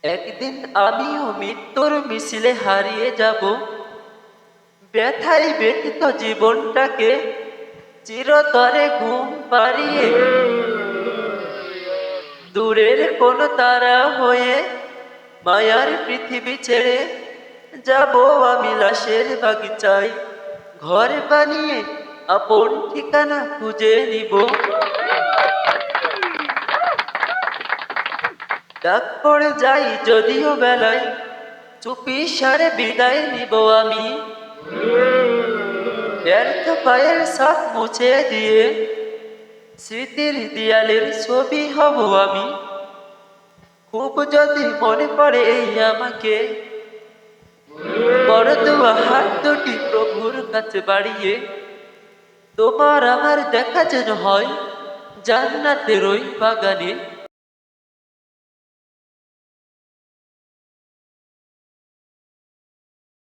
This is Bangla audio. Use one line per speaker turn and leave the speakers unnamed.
একদিন আমিও মৃত্যুর মিছিলে হারিয়ে যাব, ব্যথায় ব্যথিত জীবনটাকে চিরতরে ঘুম পাড়িয়ে দূরের কোন তারা হয়ে মায়ার পৃথিবী ছেড়ে যাব আমি লাশের বাগিচায় ঘর বানিয়ে আপন ঠিকানা খুঁজে নিব। ডাক পড়ে যাই যদিও বেলায়, চুপি সারে বিদায় নিব আমি। ব্যর্থ পায়ের ছাপ মুছে দিয়ে স্মৃতির দেয়ালের ছবি হব আমি। খুব যদি মনে পড়ে এই আমাকে, বড় দোয়া হাত দুটি প্রভুর কাছে বাড়িয়ে তোমার আমার দেখা যেন হয় জান্নাতের ওই বাগানে।